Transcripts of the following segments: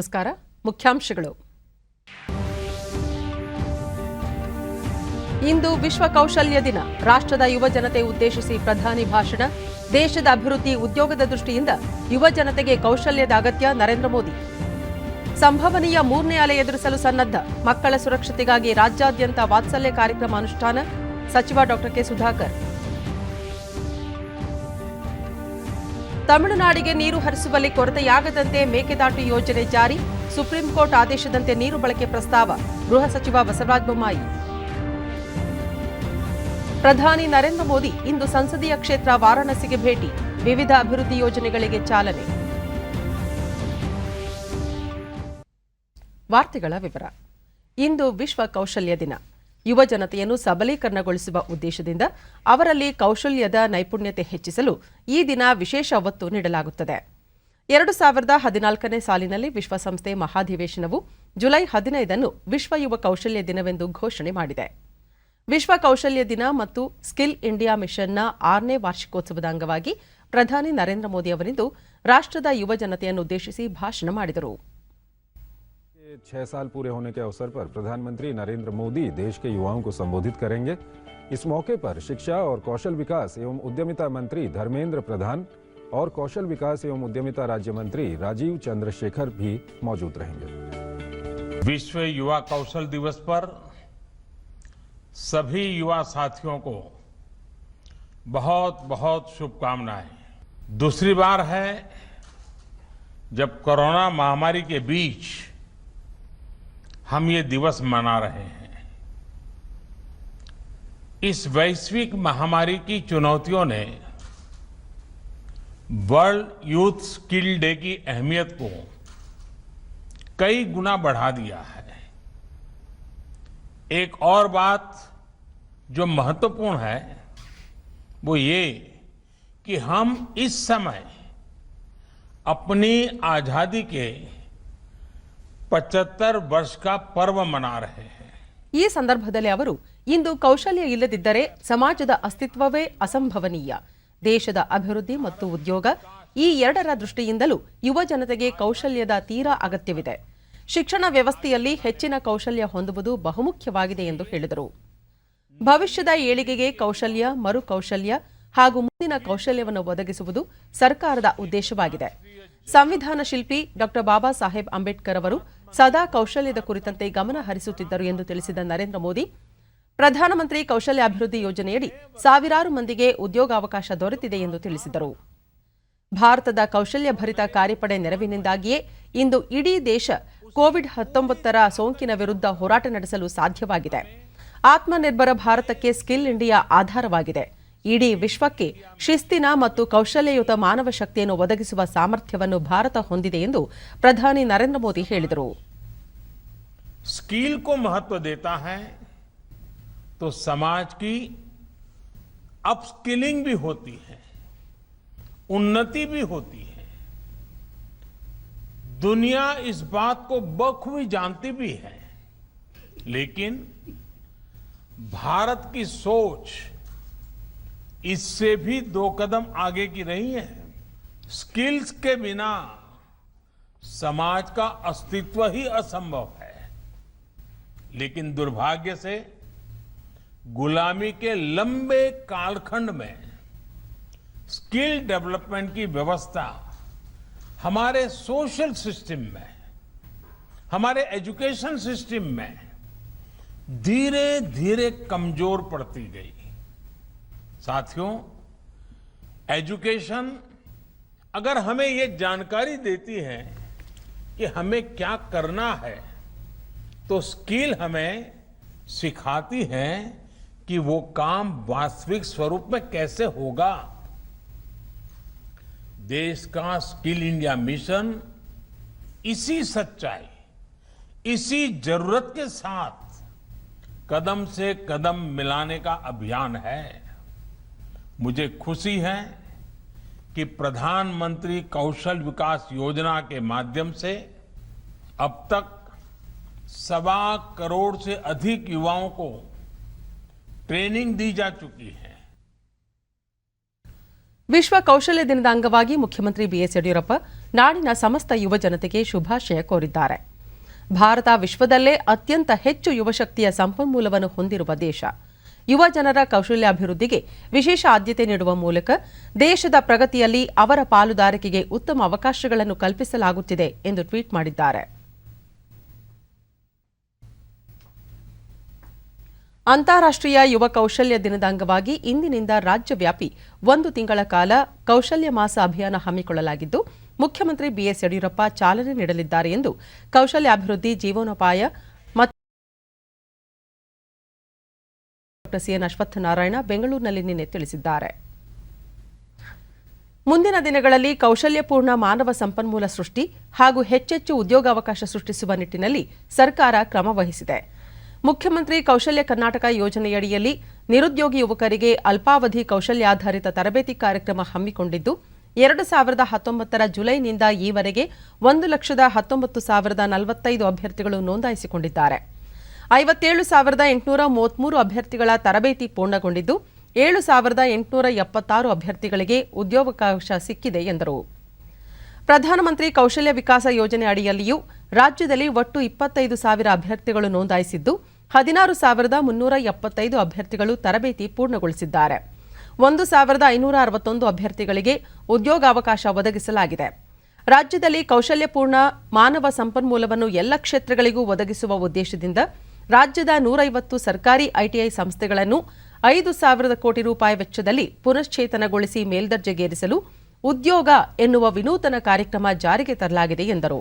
ನಮಸ್ಕಾರ. ಮುಖ್ಯಾಂಶಗಳು. ಇಂದು ವಿಶ್ವ ಕೌಶಲ್ಯ ದಿನ. ರಾಷ್ಟ್ರದ ಯುವ ಜನತೆ ಉದ್ದೇಶಿಸಿ ಪ್ರಧಾನಿ ಭಾಷಣ. ದೇಶದ ಅಭಿವೃದ್ಧಿ, ಉದ್ಯೋಗದ ದೃಷ್ಟಿಯಿಂದ ಯುವ ಜನತೆಗೆ ಕೌಶಲ್ಯದ ಅಗತ್ಯ. ನರೇಂದ್ರ ಮೋದಿ. ಸಂಭವನೀಯ 3ನೇ ಅಲೆ ಎದುರಿಸಲು ಸನ್ನದ್ಧ. ಮಕ್ಕಳ ಸುರಕ್ಷತೆಗಾಗಿ ರಾಜ್ಯಾದ್ಯಂತ ವಾತ್ಸಲ್ಯ ಕಾರ್ಯಕ್ರಮ ಅನುಷ್ಠಾನ. ಸಚಿವ ಡಾ ಕೆ ಸುಧಾಕರ್. ತಮಿಳುನಾಡಿಗೆ ನೀರು ಹರಿಸುವಲ್ಲಿ ಕೊರತೆಯಾಗದಂತೆ ಮೇಕೆದಾಟು ಯೋಜನೆ ಜಾರಿ. ಸುಪ್ರೀಂ ಕೋರ್ಟ್ ಆದೇಶದಂತೆ ನೀರು ಬಳಕೆ ಪ್ರಸ್ತಾವ. ಗೃಹ ಸಚಿವ ಬಸವರಾಜ ಬೊಮ್ಮಾಯಿ. ಪ್ರಧಾನಿ ನರೇಂದ್ರ ಮೋದಿ ಇಂದು ಸಂಸದೀಯ ಕ್ಷೇತ್ರ ವಾರಾಣಸಿಗೆ ಭೇಟಿ. ವಿವಿಧ ಅಭಿವೃದ್ಧಿ ಯೋಜನೆಗಳಿಗೆ ಚಾಲನೆ. ವಾರ್ತೆಗಳ ವಿವರ. ಇಂದು ವಿಶ್ವ ಕೌಶಲ್ಯ ದಿನ. ಯುವ ಜನತೆಯನ್ನು ಸಬಲೀಕರಣಗೊಳಿಸುವ ಉದ್ದೇಶದಿಂದ ಅವರಲ್ಲಿ ಕೌಶಲ್ಯದ ನೈಪುಣ್ಯತೆ ಹೆಚ್ಚಿಸಲು ಈ ದಿನ ವಿಶೇಷ ಒತ್ತು ನೀಡಲಾಗುತ್ತದೆ. 2014ನೇ ಸಾಲಿನಲ್ಲಿ ವಿಶ್ವಸಂಸ್ಥೆ ಮಹಾಧಿವೇಶನವು ಜುಲೈ 15 ವಿಶ್ವ ಯುವ ಕೌಶಲ್ಯ ದಿನವೆಂದು ಘೋಷಣೆ ಮಾಡಿದೆ. ವಿಶ್ವ ಕೌಶಲ್ಯ ದಿನ ಮತ್ತು ಸ್ಕಿಲ್ ಇಂಡಿಯಾ ಮಿಷನ್ನ 6ನೇ ವಾರ್ಷಿಕೋತ್ಸವದ ಅಂಗವಾಗಿ ಪ್ರಧಾನಿ ನರೇಂದ್ರ ಮೋದಿ ಅವರಿಂದು ರಾಷ್ಟ್ರದ ಯುವ ಜನತೆಯನ್ನು ಉದ್ದೇಶಿಸಿ ಭಾಷಣ ಮಾಡಿದರು. 6 साल पूरे होने के अवसर पर प्रधानमंत्री नरेंद्र मोदी देश के युवाओं को संबोधित करेंगे। इस मौके पर शिक्षा और कौशल विकास एवं उद्यमिता मंत्री धर्मेंद्र प्रधान और कौशल विकास एवं उद्यमिता राज्य मंत्री राजीव चंद्रशेखर भी मौजूद रहेंगे। विश्व युवा कौशल दिवस पर सभी युवा साथियों को बहुत बहुत शुभकामनाएं। दूसरी बार है जब कोरोना महामारी के बीच हम ये दिवस मना रहे हैं। इस वैश्विक महामारी की चुनौतियों ने वर्ल्ड यूथ स्किल डे की अहमियत को कई गुना बढ़ा दिया है। एक और बात जो महत्वपूर्ण है वो ये कि हम इस समय अपनी आजादी के 75 ವರ್ಷ का पर्व मना रहे हैं. ಈ ಸಂದರ್ಭದಲ್ಲಿ ಅವರು ಇಂದು ಕೌಶಲ್ಯ ಇಲ್ಲದಿದ್ದರೆ ಸಮಾಜದ ಅಸ್ತಿತ್ವವೇ ಅಸಂಭವನೀಯ. ದೇಶದ ಅಭಿವೃದ್ಧಿ ಮತ್ತು ಉದ್ಯೋಗ ಈ ಎರಡರ ದೃಷ್ಟಿಯಿಂದಲೂ ಯುವ ಜನತೆಗೆ ಕೌಶಲ್ಯದ ತೀರಾ ಅಗತ್ಯವಿದೆ. ಶಿಕ್ಷಣ ವ್ಯವಸ್ಥೆಯಲ್ಲಿ ಹೆಚ್ಚಿನ ಕೌಶಲ್ಯ ಹೊಂದುವುದು ಬಹುಮುಖ್ಯವಾಗಿದೆ ಎಂದು ಹೇಳಿದರು. ಭವಿಷ್ಯದ ಏಳಿಗೆಗೆ ಕೌಶಲ್ಯ, ಮರುಕೌಶಲ್ಯ ಹಾಗೂ ಮುಂದಿನ ಕೌಶಲ್ಯವನ್ನು ಒದಗಿಸುವುದು ಸರ್ಕಾರದ ಉದ್ದೇಶವಾಗಿದೆ. ಸಂವಿಧಾನ ಶಿಲ್ಪಿ ಡಾ ಬಾಬಾ ಸಾಹೇಬ್ ಅಂಬೇಡ್ಕರ್ ಅವರು ಸದಾ ಕೌಶಲ್ಯದ ಕುರಿತಂತೆ ಗಮನ ಹರಿಸುತ್ತಿದ್ದರು ಎಂದು ತಿಳಿಸಿದ ನರೇಂದ್ರ ಮೋದಿ, ಪ್ರಧಾನಮಂತ್ರಿ ಕೌಶಲ್ಯ ಅಭಿವೃದ್ಧಿ ಯೋಜನೆಯಡಿ ಸಾವಿರಾರು ಮಂದಿಗೆ ಉದ್ಯೋಗಾವಕಾಶ ದೊರೆತಿದೆ ಎಂದು ತಿಳಿಸಿದರು. ಭಾರತದ ಕೌಶಲ್ಯ ಭರಿತ ಕಾರ್ಯಪಡೆ ನೆರವಿನಿಂದಾಗಿಯೇ ಇಂದು ಇಡೀ ದೇಶ ಕೋವಿಡ್-19 ಸೋಂಕಿನ ವಿರುದ್ಧ ಹೋರಾಟ ನಡೆಸಲು ಸಾಧ್ಯವಾಗಿದೆ. ಆತ್ಮನಿರ್ಭರ ಭಾರತಕ್ಕೆ ಸ್ಕಿಲ್ ಇಂಡಿಯಾ ಆಧಾರವಾಗಿದೆ. ಇಡೀ ವಿಶ್ವಕ್ಕೆ ಶಿಸ್ತಿನ ಮತ್ತು ಕೌಶಲ್ಯಯುತ ಮಾನವ ಶಕ್ತಿಯನ್ನು ಒದಗಿಸುವ ಸಾಮರ್ಥ್ಯವನ್ನು ಭಾರತ ಹೊಂದಿದೆ ಎಂದು ಪ್ರಧಾನಿ ನರೇಂದ್ರ ಮೋದಿ ಹೇಳಿದರು. स्किल को महत्व देता है तो समाज की अपस्किलिंग भी होती है, उन्नति भी होती है. दुनिया इस बात को बखूबी जानती भी है, लेकिन भारत की सोच इससे भी 2 कदम आगे की रही है. स्किल्स के बिना समाज का अस्तित्व ही असंभव है. लेकिन दुर्भाग्य से गुलामी के लंबे कालखंड में स्किल डेवलपमेंट की व्यवस्था हमारे सोशल सिस्टम में, हमारे एजुकेशन सिस्टम में धीरे धीरे कमजोर पड़ती गई. साथियों, एजुकेशन अगर हमें ये जानकारी देती है कि हमें क्या करना है, तो स्किल हमें सिखाती है कि वो काम वास्तविक स्वरूप में कैसे होगा. देश का स्किल इंडिया मिशन इसी सच्चाई, इसी जरूरत के साथ कदम से कदम मिलाने का अभियान है. मुझे खुशी है कि प्रधानमंत्री कौशल विकास योजना के माध्यम से अब तक 1.25 करोड़ से अधिक युवाओं को ट्रेनिंग दी जा चुकी है. ವಿಶ್ವ ಕೌಶಲ್ಯ ದಿನದ ಅಂಗವಾಗಿ ಮುಖ್ಯಮಂತ್ರಿ ಬಿಎಸ್ ಯಡಿಯೂರಪ್ಪ ನಾಡಿನ ಸಮಸ್ತ ಯುವ ಜನತೆಗೆ ಶುಭಾಶಯ ಕೋರಿದ್ದಾರೆ. ಭಾರತ ವಿಶ್ವದಲ್ಲೇ ಅತ್ಯಂತ ಹೆಚ್ಚು ಯುವಶಕ್ತಿಯ ಸಂಪನ್ಮೂಲವನ್ನು ಹೊಂದಿರುವ ದೇಶ. ಯುವ ಜನರ ಕೌಶಲ್ಯಾಭಿವೃದ್ಧಿಗೆ ವಿಶೇಷ ಆದ್ಯತೆ ನೀಡುವ ಮೂಲಕ ದೇಶದ ಪ್ರಗತಿಯಲ್ಲಿ ಅವರ ಪಾಲುದಾರಿಕೆಗೆ ಉತ್ತಮ ಅವಕಾಶಗಳನ್ನು ಕಲ್ಪಿಸಲಾಗುತ್ತಿದೆ ಎಂದು ಟ್ವೀಟ್ ಮಾಡಿದ್ದಾರೆ. ಅಂತಾರಾಷ್ಟ್ರೀಯ ಯುವ ಕೌಶಲ್ಯ ದಿನದ ಅಂಗವಾಗಿ ಇಂದಿನಿಂದ ರಾಜ್ಯವ್ಯಾಪಿ 1 ತಿಂಗಳ ಕಾಲ ಕೌಶಲ್ಯ ಮಾಸ ಅಭಿಯಾನ ಹಮ್ಮಿಕೊಳ್ಳಲಾಗಿದ್ದು, ಮುಖ್ಯಮಂತ್ರಿ ಬಿಎಸ್ ಯಡಿಯೂರಪ್ಪ ಚಾಲನೆ ನೀಡಲಿದ್ದಾರೆ ಎಂದು ಕೌಶಲ್ಯಾಭಿವೃದ್ಧಿ, ಜೀವನೋಪಾಯ ಮತ್ತು ಡಾ ಸಿಎನ್ ಅಶ್ವತ್ಥನಾರಾಯಣ ಬೆಂಗಳೂರಿನಲ್ಲಿ ನಿನ್ನೆ ತಿಳಿಸಿದ್ದಾರೆ. ಮುಂದಿನ ದಿನಗಳಲ್ಲಿ ಕೌಶಲ್ಯಪೂರ್ಣ ಮಾನವ ಸಂಪನ್ಮೂಲ ಸೃಷ್ಟಿ ಹಾಗೂ ಹೆಚ್ಚೆಚ್ಚು ಉದ್ಯೋಗಾವಕಾಶ ಸೃಷ್ಟಿಸುವ ನಿಟ್ಟಿನಲ್ಲಿ ಸರ್ಕಾರ ಕ್ರಮ ವಹಿಸಿದೆ. ಮುಖ್ಯಮಂತ್ರಿ ಕೌಶಲ್ಯ ಕರ್ನಾಟಕ ಯೋಜನೆಯಡಿಯಲ್ಲಿ ನಿರುದ್ಯೋಗಿ ಯುವಕರಿಗೆ ಅಲ್ಪಾವಧಿ ಕೌಶಲ್ಯಾಧಾರಿತ ತರಬೇತಿ ಕಾರ್ಯಕ್ರಮ ಹಮ್ಮಿಕೊಂಡಿದ್ದು, 2019 ಜುಲೈನಿಂದ ಈವರೆಗೆ 1,19,045 ಅಭ್ಯರ್ಥಿಗಳು ನೋಂದಾಯಿಸಿಕೊಂಡಿದ್ದಾರೆ. 57,833 ಅಭ್ಯರ್ಥಿಗಳ ತರಬೇತಿ ಪೂರ್ಣಗೊಂಡಿದ್ದು, 7,876 ಅಭ್ಯರ್ಥಿಗಳಿಗೆ ಉದ್ಯೋಗಾವಕಾಶ ಸಿಕ್ಕಿದೆ ಎಂದರು. ಪ್ರಧಾನಮಂತ್ರಿ ಕೌಶಲ್ಯ ವಿಕಾಸ ಯೋಜನೆ ಅಡಿಯಲ್ಲಿಯೂ ರಾಜ್ಯದಲ್ಲಿ ಒಟ್ಟು 25,000 ಅಭ್ಯರ್ಥಿಗಳು ನೋಂದಾಯಿಸಿದ್ದು, 16,375 ಅಭ್ಯರ್ಥಿಗಳು ತರಬೇತಿ ಪೂರ್ಣಗೊಳಿಸಿದ್ದಾರೆ. 1,561 ಅಭ್ಯರ್ಥಿಗಳಿಗೆ ಉದ್ಯೋಗಾವಕಾಶ ಒದಗಿಸಲಾಗಿದೆ. ರಾಜ್ಯದಲ್ಲಿ ಕೌಶಲ್ಯಪೂರ್ಣ ಮಾನವ ಸಂಪನ್ಮೂಲವನ್ನು ಎಲ್ಲ ಕ್ಷೇತ್ರಗಳಿಗೂ ಒದಗಿಸುವ ಉದ್ದೇಶದಿಂದ ರಾಜ್ಯದ 150 ಸರ್ಕಾರಿ ಐಟಿಐ ಸಂಸ್ಥೆಗಳನ್ನು 5,000 ಕೋಟಿ ರೂಪಾಯಿ ವೆಚ್ಚದಲ್ಲಿ ಪುನಶ್ಚೇತನಗೊಳಿಸಿ ಮೇಲ್ದರ್ಜೆಗೇರಿಸಲು ಉದ್ಯೋಗ ಎನ್ನುವ ವಿನೂತನ ಕಾರ್ಯಕ್ರಮ ಜಾರಿಗೆ ತರಲಾಗಿದೆ ಎಂದರು.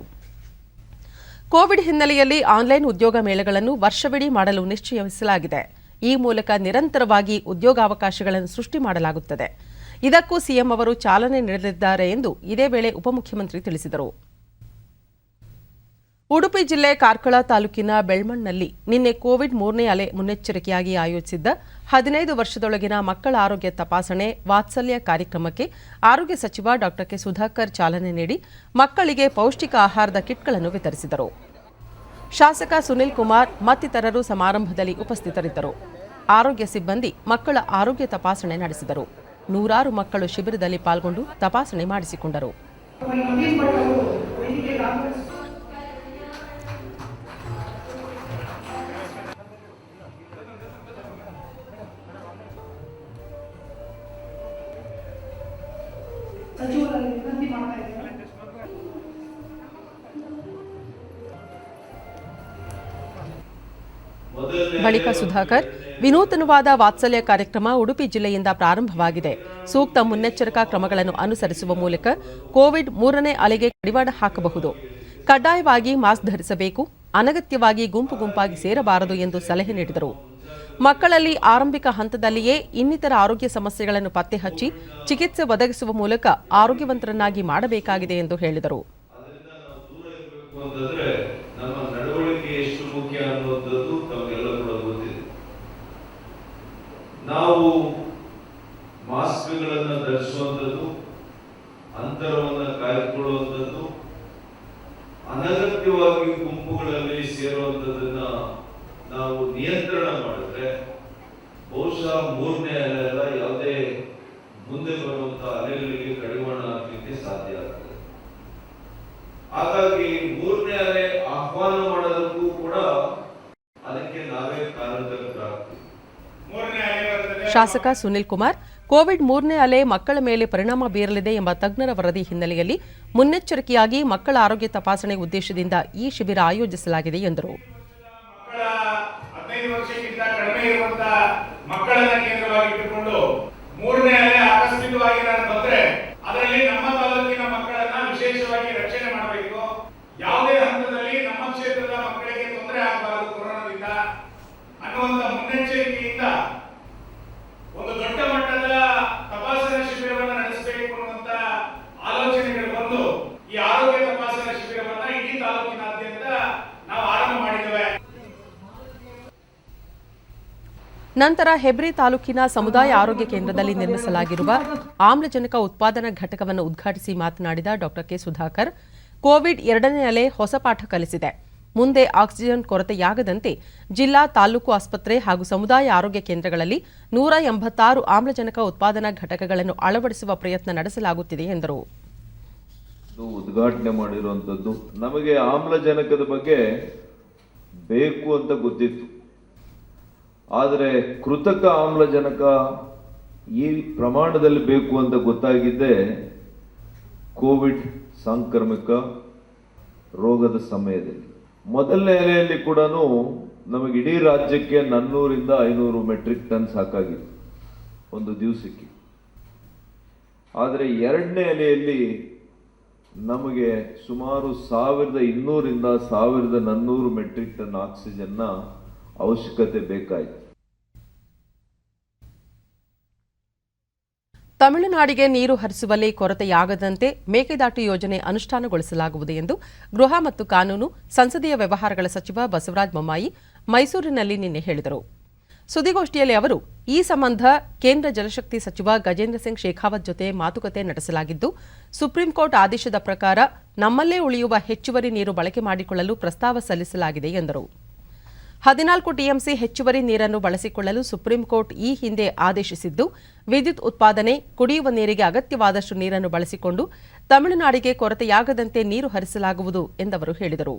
ಕೋವಿಡ್ ಹಿನ್ನೆಲೆಯಲ್ಲಿ ಆನ್ಲೈನ್ ಉದ್ಯೋಗ ಮೇಳಗಳನ್ನು ವರ್ಷವಿಡೀ ಮಾಡಲು ನಿಶ್ಚಯಿಸಲಾಗಿದೆ. ಈ ಮೂಲಕ ನಿರಂತರವಾಗಿ ಉದ್ಯೋಗಾವಕಾಶಗಳನ್ನು ಸೃಷ್ಟಿ ಮಾಡಲಾಗುತ್ತದೆ. ಇದಕ್ಕೂ ಸಿಎಂ ಅವರು ಚಾಲನೆ ನೀಡಲಿದ್ದಾರೆ ಎಂದು ಇದೇ ವೇಳೆ ಉಪಮುಖ್ಯಮಂತ್ರಿ ತಿಳಿಸಿದರು. ಉಡುಪಿ ಜಿಲ್ಲೆ ಕಾರ್ಕಳ ತಾಲೂಕಿನ ಬೆಳ್ಮಣ್ನಲ್ಲಿ ನಿನ್ನೆ ಕೋವಿಡ್ 3ನೇ ಅಲೆ ಮುನ್ನೆಚ್ಚರಿಕೆಯಾಗಿ ಆಯೋಜಿಸಿದ್ದ 15 ವರ್ಷದೊಳಗಿನ ಮಕ್ಕಳ ಆರೋಗ್ಯ ತಪಾಸಣೆ ವಾತ್ಸಲ್ಯ ಕಾರ್ಯಕ್ರಮಕ್ಕೆ ಆರೋಗ್ಯ ಸಚಿವ ಡಾ ಕೆ ಸುಧಾಕರ್ ಚಾಲನೆ ನೀಡಿ ಮಕ್ಕಳಿಗೆ ಪೌಷ್ಟಿಕ ಆಹಾರದ ಕಿಟ್ಗಳನ್ನು ವಿತರಿಸಿದರು. ಶಾಸಕ ಸುನಿಲ್ ಕುಮಾರ್ ಮತ್ತಿತರರು ಸಮಾರಂಭದಲ್ಲಿ ಉಪಸ್ಥಿತರಿದ್ದರು. ಆರೋಗ್ಯ ಸಿಬ್ಬಂದಿ ಮಕ್ಕಳ ಆರೋಗ್ಯ ತಪಾಸಣೆ ನಡೆಸಿದರು. ನೂರಾರು ಮಕ್ಕಳು ಶಿಬಿರದಲ್ಲಿ ಪಾಲ್ಗೊಂಡು ತಪಾಸಣೆ ಮಾಡಿಸಿಕೊಂಡರು. ಬಳಿಕ ಸುಧಾಕರ್, ವಿನೂತನವಾದ ವಾತ್ಸಲ್ಯ ಕಾರ್ಯಕ್ರಮ ಉಡುಪಿ ಜಿಲ್ಲೆಯಿಂದ ಪ್ರಾರಂಭವಾಗಿದೆ. ಸೂಕ್ತ ಮುನ್ನೆಚ್ಚರಿಕಾ ಕ್ರಮಗಳನ್ನು ಅನುಸರಿಸುವ ಮೂಲಕ ಕೋವಿಡ್ 3ನೇ ಅಲೆಗೆ ಕಡಿವಾಣ ಹಾಕಬಹುದು. ಕಡ್ಡಾಯವಾಗಿ ಮಾಸ್ಕ್ ಧರಿಸಬೇಕು, ಅನಗತ್ಯವಾಗಿ ಗುಂಪಾಗಿ ಸೇರಬಾರದು ಎಂದು ಸಲಹೆ ನೀಡಿದರು. ಮಕ್ಕಳಲ್ಲಿ ಆರಂಭಿಕ ಹಂತದಲ್ಲಿಯೇ ಇನ್ನಿತರ ಆರೋಗ್ಯ ಸಮಸ್ಯೆಗಳನ್ನು ಪತ್ತೆ ಹಚ್ಚಿ ಚಿಕಿತ್ಸೆ ಒದಗಿಸುವ ಮೂಲಕ ಆರೋಗ್ಯವಂತರನ್ನಾಗಿ ಮಾಡಬೇಕಾಗಿದೆ ಎಂದು ಹೇಳಿದರು. ನಾವು ಮಾಸ್ಕ್ಗಳನ್ನು ಧರಿಸುವಂಥದ್ದು, ಅಂತರವನ್ನು ಕಾಯ್ದುಕೊಳ್ಳುವಂಥದ್ದು, ಅನಗತ್ಯವಾಗಿ ಗುಂಪುಗಳಲ್ಲಿ ಸೇರುವಂಥದ್ದನ್ನ ನಾವು ನಿಯಂತ್ರಣ ಮಾಡಿದ್ರೆ ಬಹುಶಃ 3ನೇ ಅಲೆ ಅಲ್ಲ, ಯಾವುದೇ ಮುಂದೆ ಬರುವಂತಹ ಅಲೆಗಳಿಗೆ ಕಡಿವಾಣ ಹಾಕಲಿಕ್ಕೆ ಸಾಧ್ಯ ಆಗ್ತದೆ. ಹಾಗಾಗಿ 3ನೇ ಅಲೆ ಆಹ್ವಾನ ಮಾಡೋದಕ್ಕೂ ಕೂಡ ಅದಕ್ಕೆ ನಾವೇ ಕಾರಣಕರ್ತರಾಗ್ತೀವಿ. ಶಾಸಕ ಸುನಿಲ್ ಕುಮಾರ್, ಕೋವಿಡ್ 3ನೇ ಅಲೆ ಮಕ್ಕಳ ಮೇಲೆ ಪರಿಣಾಮ ಬೀರಲಿದೆ ಎಂಬ ತಜ್ಞರ ವರದಿ ಹಿನ್ನೆಲೆಯಲ್ಲಿ ಮುನ್ನೆಚ್ಚರಿಕೆಯಾಗಿ ಮಕ್ಕಳ ಆರೋಗ್ಯ ತಪಾಸಣೆ ಉದ್ದೇಶದಿಂದ ಈ ಶಿಬಿರ ಆಯೋಜಿಸಲಾಗಿದೆ ಎಂದರು. ಮಕ್ಕಳನ್ನ ಕೇಂದ್ರವಾಗಿಟ್ಟುಕೊಂಡು 3ನೇ ಅಲೆ ಆಕಸ್ಮಿಕವಾಗಿ ಬಂದ್ರೆ ಅದರಲ್ಲಿ ನಮ್ಮ ತಾಲೂಕಿನ ಮಕ್ಕಳನ್ನ ವಿಶೇಷವಾಗಿ ರಕ್ಷಣೆ ಮಾಡಬೇಕು. ಯಾವುದೇ ಹಂತದಲ್ಲಿ ನಮ್ಮ ಕ್ಷೇತ್ರದ ಮಕ್ಕಳಿಗೆ ತೊಂದರೆ ಆಗಬಾರದು ಕೊರೋನಾದಿಂದ ಅನ್ನುವಂತ ಮುನ್ನೆಚ್ಚರಿಕೆಯಿಂದ ಒಂದು ದೊಡ್ಡ ಮಟ್ಟದ ತಪಾಸಣಾ ಶಿಬಿರವನ್ನು ನಡೆಸಬೇಕು ಅನ್ನುವಂತ ಆಲೋಚನೆಗಳು ಬಂದು ಈ ಆರೋಗ್ಯ ತಪಾಸಣಾ ಶಿಬಿರವನ್ನ ಇಡೀ ತಾಲೂಕಿನಾದ್ಯಂತ ನಾವು ಆರಂಭ ಮಾಡಿದ್ದೇವೆ. ನಂತರ ಹೆಬ್ರಿ ತಾಲೂಕಿನ ಸಮುದಾಯ ಆರೋಗ್ಯ ಕೇಂದ್ರದಲ್ಲಿ ನಿರ್ಮಿಸಲಾಗಿರುವ ಆಮ್ಲಜನಕ ಉತ್ಪಾದನಾ ಘಟಕವನ್ನು ಉದ್ಘಾಟಿಸಿ ಮಾತನಾಡಿದ ಡಾ ಕೆ ಸುಧಾಕರ್, ಕೋವಿಡ್ 2ನೇ ಅಲೆ ಹೊಸ ಪಾಠ ಕಲಿಸಿದೆ. ಮುಂದೆ ಆಕ್ಸಿಜನ್ ಕೊರತೆಯಾಗದಂತೆ ಜಿಲ್ಲಾ, ತಾಲೂಕು ಆಸ್ಪತ್ರೆ ಹಾಗೂ ಸಮುದಾಯ ಆರೋಗ್ಯ ಕೇಂದ್ರಗಳಲ್ಲಿ 186 ಆಮ್ಲಜನಕ ಉತ್ಪಾದನಾ ಘಟಕಗಳನ್ನು ಅಳವಡಿಸುವ ಪ್ರಯತ್ನ ನಡೆಸಲಾಗುತ್ತಿದೆ ಎಂದರು. ಉದ್ಘಾಟನೆ ಮಾಡಿರುವಂಥದ್ದು. ನಮಗೆ ಆಮ್ಲಜನಕದ ಬಗ್ಗೆ ಬೇಕು ಅಂತ ಗೊತ್ತಿತ್ತು, ಆದರೆ ಕೃತಕ ಆಮ್ಲಜನಕ ಈ ಪ್ರಮಾಣದಲ್ಲಿ ಬೇಕು ಅಂತ ಗೊತ್ತಾಗಿದ್ದೆ ಕೋವಿಡ್ ಸಾಂಕ್ರಾಮಿಕ ರೋಗದ ಸಮಯದಲ್ಲಿ. ಮೊದಲನೇ ಅಲೆಯಲ್ಲಿ ಕೂಡ ನಮಗೆ ಇಡೀ ರಾಜ್ಯಕ್ಕೆ 400ರಿಂದ 500 ಮೆಟ್ರಿಕ್ ಟನ್ ಸಾಕಾಗಿತ್ತು ಒಂದು ದಿವಸಕ್ಕೆ. ಆದರೆ ಎರಡನೇ ಅಲೆಯಲ್ಲಿ ನಮಗೆ ಸುಮಾರು 1200ರಿಂದ 1400 ಮೆಟ್ರಿಕ್ ಟನ್ ಆಕ್ಸಿಜನ್ನ ಅವಶ್ಯಕತೆ ಬೇಕಾಯಿತು. ತಮಿಳುನಾಡಿಗೆ ನೀರು ಹರಿಸುವಲ್ಲಿ ಕೊರತೆಯಾಗದಂತೆ ಮೇಕೆದಾಟು ಯೋಜನೆ ಅನುಷ್ಠಾನಗೊಳಿಸಲಾಗುವುದು ಎಂದು ಗೃಹ ಮತ್ತು ಕಾನೂನು ಸಂಸದೀಯ ವ್ಯವಹಾರಗಳ ಸಚಿವ ಬಸವರಾಜ ಬೊಮ್ಮಾಯಿ ಮೈಸೂರಿನಲ್ಲಿ ನಿನ್ನೆ ಹೇಳಿದರು. ಸುದ್ದಿಗೋಷ್ಠಿಯಲ್ಲಿ ಅವರು ಈ ಸಂಬಂಧ ಕೇಂದ್ರ ಜಲಶಕ್ತಿ ಸಚಿವ ಗಜೇಂದ್ರ ಸಿಂಗ್ ಶೇಖಾವತ್ ಜೊತೆ ಮಾತುಕತೆ ನಡೆಸಲಾಗಿದ್ದು, ಸುಪ್ರೀಂ ಕೋರ್ಟ್ ಆದೇಶದ ಪ್ರಕಾರ ನಮ್ಮಲ್ಲೇ ಉಳಿಯುವ ಹೆಚ್ಚುವರಿ ನೀರು ಬಳಕೆ ಮಾಡಿಕೊಳ್ಳಲು ಪ್ರಸ್ತಾವ ಸಲ್ಲಿಸಲಾಗಿದೆ ಎಂದರು. 14 ಟಿಎಂಸಿ ಹೆಚ್ಚುವರಿ ನೀರನ್ನು ಬಳಸಿಕೊಳ್ಳಲು ಸುಪ್ರೀಂ ಕೋರ್ಟ್ ಈ ಹಿಂದೆ ಆದೇಶಿಸಿದ್ದು, ವಿದ್ಯುತ್ ಉತ್ಪಾದನೆ, ಕುಡಿಯುವ ನೀರಿಗೆ ಅಗತ್ಯವಾದಷ್ಟು ನೀರನ್ನು ಬಳಸಿಕೊಂಡು ತಮಿಳುನಾಡಿಗೆ ಕೊರತೆಯಾಗದಂತೆ ನೀರು ಹರಿಸಲಾಗುವುದು ಎಂದವರು ಹೇಳಿದರು.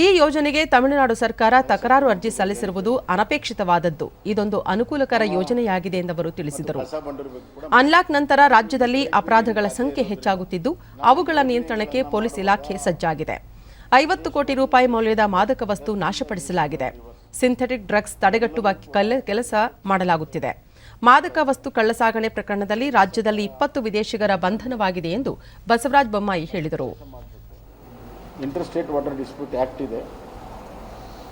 ಈ ಯೋಜನೆಗೆ ತಮಿಳುನಾಡು ಸರ್ಕಾರ ತಕರಾರು ಅರ್ಜಿ ಸಲ್ಲಿಸಿರುವುದು ಅನಪೇಕ್ಷಿತವಾದದ್ದು. ಇದೊಂದು ಅನುಕೂಲಕರ ಯೋಜನೆಯಾಗಿದೆ ಎಂದವರು ತಿಳಿಸಿದರು. ಅನ್ಲಾಕ್ ನಂತರ ರಾಜ್ಯದಲ್ಲಿ ಅಪರಾಧಗಳ ಸಂಖ್ಯೆ ಹೆಚ್ಚಾಗುತ್ತಿದ್ದು, ಅವುಗಳ ನಿಯಂತ್ರಣಕ್ಕೆ ಪೊಲೀಸ್ ಇಲಾಖೆ ಸಜ್ಜಾಗಿದೆ. 50 ಕೋಟಿ ರೂಪಾಯಿ ಮೌಲ್ಯದ ಮಾದಕ ವಸ್ತು ನಾಶಪಡಿಸಲಾಗಿದೆ. ಸಿಂಥೆಟಿಕ್ ಡ್ರಗ್ಸ್ ತಡೆಗಟ್ಟುವ ಕೆಲಸ ಮಾಡಲಾಗುತ್ತಿದೆ. ಮಾದಕ ವಸ್ತು ಕಳ್ಳಸಾಗಣೆ ಪ್ರಕರಣದಲ್ಲಿ ರಾಜ್ಯದಲ್ಲಿ 20 ವಿದೇಶಿಗರ ಬಂಧನವಾಗಿದೆ ಎಂದು ಬಸವರಾಜ ಬೊಮ್ಮಾಯಿ ಹೇಳಿದರು. Inter state water dispute act ಇದೆ,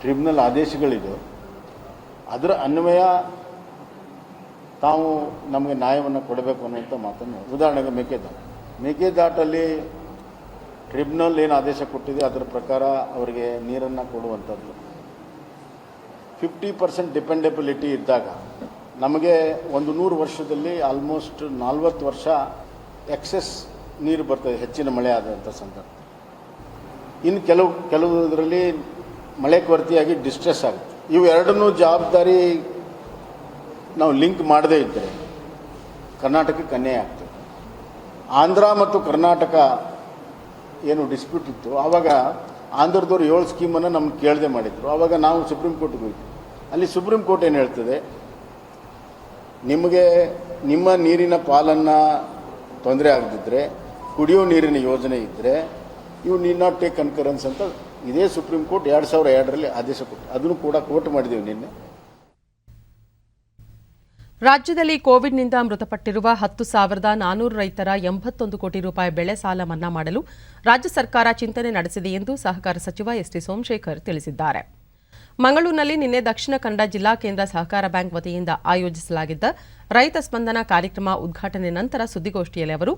ಟ್ರಿಬ್ಯುನಲ್ ಆದೇಶಗಳಿದೆ. ಅದರ ಅನ್ವಯ ತಾವು ನಮಗೆ ನ್ಯಾಯವನ್ನು ಕೊಡಬೇಕು ಅನ್ನುವಂಥ ಮಾತನ್ನು, ಉದಾಹರಣೆಗೆ ಮೇಕೆದಾಟಲ್ಲಿ ಟ್ರಿಬ್ಯುನಲ್ ಏನು ಆದೇಶ ಕೊಟ್ಟಿದೆ ಅದರ ಪ್ರಕಾರ ಅವರಿಗೆ ನೀರನ್ನು ಕೊಡುವಂಥದ್ದು 50% ಡಿಪೆಂಡೆಬಿಲಿಟಿ ಇದ್ದಾಗ ನಮಗೆ 100 ವರ್ಷದಲ್ಲಿ ಆಲ್ಮೋಸ್ಟ್ 40 ವರ್ಷ ಎಕ್ಸೆಸ್ ನೀರು ಬರ್ತದೆ, ಹೆಚ್ಚಿನ ಮಳೆ ಆದಂಥ ಸಂದರ್ಭ. ಇನ್ನು ಕೆಲವುದರಲ್ಲಿ ಮಳೆ ಕೊರತೆಯಾಗಿ ಡಿಸ್ಟ್ರೆಸ್ ಆಗುತ್ತೆ. ಇವು ಎರಡನ್ನೂ ಜವಾಬ್ದಾರಿ ನಾವು ಲಿಂಕ್ ಮಾಡದೇ ಇದ್ದರೆ ಕರ್ನಾಟಕಕ್ಕೆ ಅನ್ಯಾಯ ಆಗ್ತದೆ. ಆಂಧ್ರ ಮತ್ತು ಕರ್ನಾಟಕ ಏನು ಡಿಸ್ಪ್ಯೂಟ್ ಇತ್ತು, ಆವಾಗ ಆಂಧ್ರದವ್ರು 7 ಸ್ಕೀಮನ್ನು ನಮ್ಗೆ ಕೇಳದೆ ಮಾಡಿದ್ರು. ಆವಾಗ ನಾವು ಸುಪ್ರೀಂ ಕೋರ್ಟ್ಗೆ ಹೋಗ್ತೀವಿ. ಅಲ್ಲಿ ಸುಪ್ರೀಂ ಕೋರ್ಟ್ ಏನು ಹೇಳ್ತದೆ, ನಿಮಗೆ ನಿಮ್ಮ ನೀರಿನ ಪಾಲನ್ನು ತೊಂದರೆ ಆಗದಿದ್ದರೆ, ಕುಡಿಯೋ ನೀರಿನ ಯೋಜನೆ ಇದ್ದರೆ you need not take concurrence ಅಂತ ಇದೇ ಸುಪ್ರೀಂ ಕೋರ್ಟ್ 2002ರಲ್ಲಿ ಆದೇಶ ಕೊಟ್ಟು ಅದನ್ನು ಕೂಡ ಕೋರ್ಟ್ ಮಾಡಿದ್ದೀವಿ ನಿನ್ನೆ. ರಾಜ್ಯದಲ್ಲಿ ಕೋವಿಡ್ನಿಂದ ಮೃತಪಟ್ಟಿರುವ 10,400 ರೈತರ 81 ಕೋಟಿ ರೂಪಾಯಿ ಬೆಳೆ ಸಾಲ ಮನ್ನಾ ಮಾಡಲು ರಾಜ್ಯ ಸರ್ಕಾರ ಚಿಂತನೆ ನಡೆಸಿದೆ ಎಂದು ಸಹಕಾರ ಸಚಿವ ಎಸ್ಟಿ ಸೋಮಶೇಖರ್ ತಿಳಿಸಿದ್ದಾರೆ. ಮಂಗಳೂರಿನಲ್ಲಿ ನಿನ್ನೆ ದಕ್ಷಿಣ ಕನ್ನಡ ಜಿಲ್ಲಾ ಕೇಂದ್ರ ಸಹಕಾರ ಬ್ಯಾಂಕ್ ವತಿಯಿಂದ ಆಯೋಜಿಸಲಾಗಿದ್ದ ರೈತ ಸ್ಪಂದನ ಕಾರ್ಯಕ್ರಮ ಉದ್ಘಾಟನೆ ನಂತರ ಸುದ್ದಿಗೋಷ್ಠಿಯಲ್ಲಿ ಅವರು